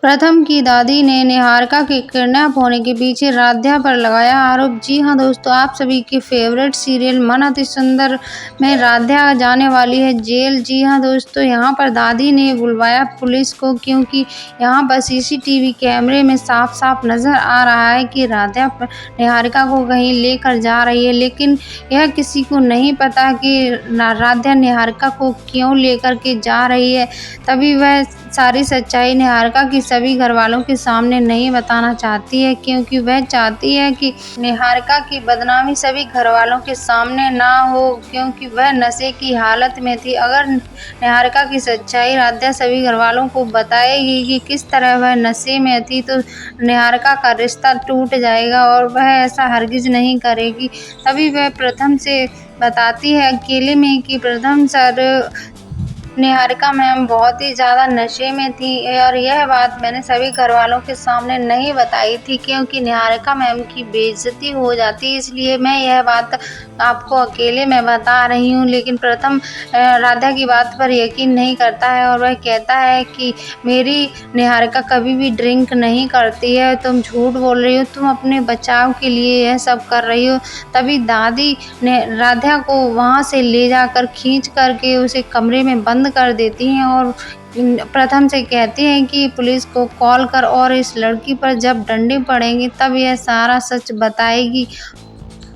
प्रथम की दादी ने निहारिका के किडनैप होने के पीछे राध्या पर लगाया आरोप। जी हां दोस्तों, आप सभी के फेवरेट सीरियल मन अति सुंदर में राध्या जाने वाली है जेल। जी हां दोस्तों, यहां पर दादी ने बुलवाया पुलिस को, क्योंकि यहां पर सीसीटीवी कैमरे में साफ साफ नजर आ रहा है कि राध्या निहारिका को कहीं लेकर जा रही है। लेकिन यह किसी को नहीं पता कि राध्या निहारिका को क्यों लेकर के जा रही है। तभी वह सारी सच्चाई निहारिका की सभी घरवालों के सामने नहीं बताना चाहती है, क्योंकि वह चाहती है कि निहारिका की बदनामी सभी घरवालों के सामने ना हो, क्योंकि वह नशे की हालत में थी। अगर निहारिका की सच्चाई राध्या सभी घरवालों को बताएगी कि किस तरह वह नशे में थी, तो निहारिका का रिश्ता टूट जाएगा और वह ऐसा हरगिज नहीं करेगी। तभी वह प्रथम से बताती है अकेले में कि प्रथम सर, निहारिका मैम बहुत ही ज़्यादा नशे में थी और यह बात मैंने सभी घरवालों के सामने नहीं बताई थी, क्योंकि निहारिका मैम की बेइज्जती हो जाती, इसलिए मैं यह बात आपको अकेले में बता रही हूँ। लेकिन प्रथम राधा की बात पर यकीन नहीं करता है और वह कहता है कि मेरी निहारिका कभी भी ड्रिंक नहीं करती है, तुम झूठ बोल रही हो, तुम अपने बचाव के लिए यह सब कर रही हो। तभी दादी ने राधा को वहाँ से ले जाकर खींच करके उसे कमरे में बंद कर देती हैं और प्रथम से कहती हैं कि पुलिस को कॉल कर और इस लड़की पर जब डंडे पड़ेंगे तब यह सारा सच बताएगी।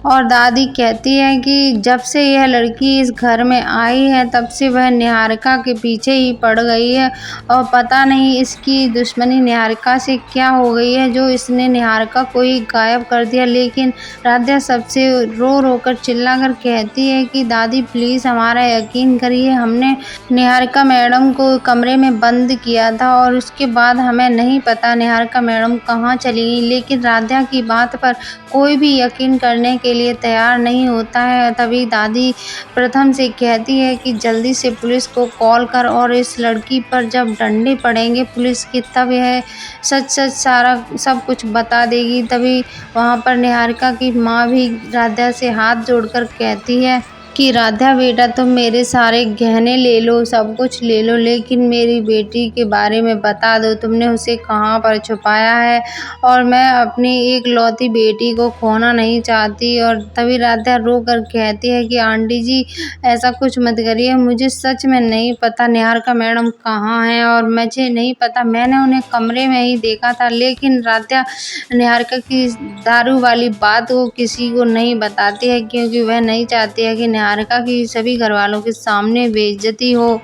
और दादी कहती है कि जब से यह लड़की इस घर में आई है तब से वह निहारिका के पीछे ही पड़ गई है और पता नहीं इसकी दुश्मनी निहारिका से क्या हो गई है जो इसने निहारिका को ही गायब कर दिया। लेकिन राध्या सबसे रो रो कर चिल्ला कर कहती है कि दादी प्लीज़ हमारा यकीन करिए, हमने निहारिका मैडम को कमरे में बंद किया था और उसके बाद हमें नहीं पता निहारिका मैडम कहाँ चली गई। लेकिन राध्या की बात पर कोई भी यकीन करने के लिए तैयार नहीं होता है। तभी दादी प्रथम से कहती है कि जल्दी से पुलिस को कॉल कर और इस लड़की पर जब डंडे पड़ेंगे पुलिस के तब यह सच सच सारा सब कुछ बता देगी। तभी वहाँ पर निहारिका की माँ भी राध्या से हाथ जोड़कर कहती है कि राधा बेटा, तुम मेरे सारे गहने ले लो, सब कुछ ले लो, लेकिन मेरी बेटी के बारे में बता दो, तुमने उसे कहाँ पर छुपाया है और मैं अपनी एकलौती बेटी को खोना नहीं चाहती। और तभी राधा रो कर कहती है कि आंटी जी ऐसा कुछ मत करिए, मुझे सच में नहीं पता निहारिका मैडम कहाँ हैं और मुझे नहीं पता, मैंने उन्हें कमरे में ही देखा था। लेकिन राधा निहारिका की दारू वाली बात वो किसी को नहीं बताती है, क्योंकि वह नहीं चाहती है कि निहारिका की सभी घरवालों के सामने बेइज्जती हो।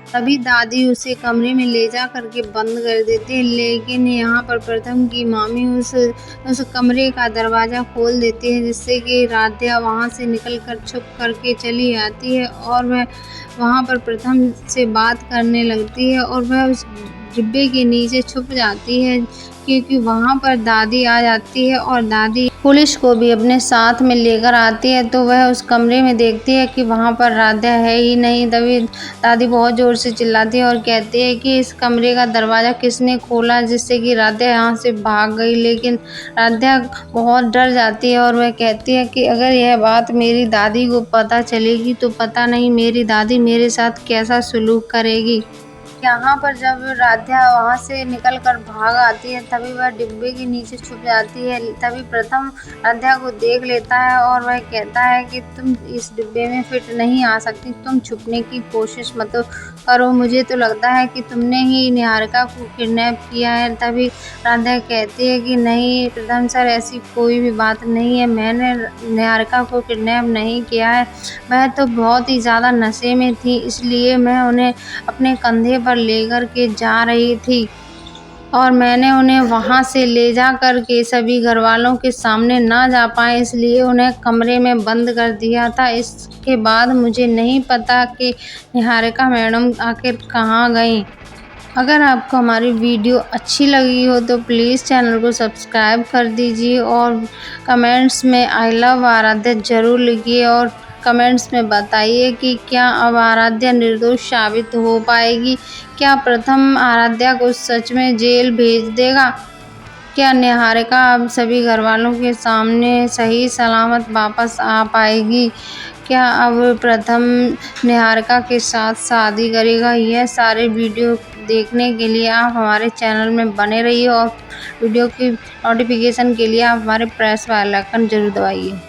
तभी दादी उसे कमरे में ले जा करके बंद कर देती है, लेकिन यहाँ पर प्रथम की मामी उस कमरे का दरवाज़ा खोल देती है, जिससे कि राध्या वहाँ से निकलकर छुप करके चली आती है और वह वहाँ पर प्रथम से बात करने लगती है और वह उस डिब्बे के नीचे छुप जाती है, क्योंकि वहाँ पर दादी आ जाती है और दादी पुलिस को भी अपने साथ में लेकर आती है। तो वह उस कमरे में देखती है कि वहाँ पर राधा है ही नहीं। तभी दादी बहुत ज़ोर से चिल्लाती है और कहती है कि इस कमरे का दरवाज़ा किसने खोला, जिससे कि राधा यहाँ से भाग गई। लेकिन राधा बहुत डर जाती है और वह कहती है कि अगर यह बात मेरी दादी को पता चलेगी तो पता नहीं मेरी दादी मेरे साथ कैसा सलूक करेगी। यहाँ पर जब राधा वहाँ से निकलकर भाग आती है तभी वह डिब्बे के नीचे छुप जाती है। तभी प्रथम राधा को देख लेता है और वह कहता है कि तुम इस डिब्बे में फिट नहीं आ सकती, तुम छुपने की कोशिश मत करो, मुझे तो लगता है कि तुमने ही निहारिका को किडनैप किया है। तभी राधा कहती है कि नहीं प्रथम सर, ऐसी कोई भी बात नहीं है, मैंने निहारिका को किडनैप नहीं किया है, वह तो बहुत ही ज़्यादा नशे में थी, इसलिए मैं उन्हें अपने कंधे पर लेकर के जा रही थी और मैंने उन्हें वहाँ से ले जा कर के सभी घरवालों के सामने ना जा पाए, इसलिए उन्हें कमरे में बंद कर दिया था। इसके बाद मुझे नहीं पता कि निहारिका मैडम आखिर कहाँ गईं। अगर आपको हमारी वीडियो अच्छी लगी हो तो प्लीज़ चैनल को सब्सक्राइब कर दीजिए और कमेंट्स में आई लव आराध्या ज़रूर लिखिए और कमेंट्स में बताइए कि क्या अब आराध्या निर्दोष साबित हो पाएगी, क्या प्रथम आराध्या को सच में जेल भेज देगा, क्या निहारिका अब सभी घरवालों के सामने सही सलामत वापस आ पाएगी, क्या अब प्रथम निहारिका के साथ शादी करेगा? यह सारे वीडियो देखने के लिए आप हमारे चैनल में बने रहिए और वीडियो की नोटिफिकेशन के लिए आप हमारे प्रेस बेल आइकन जरूर दबाइए।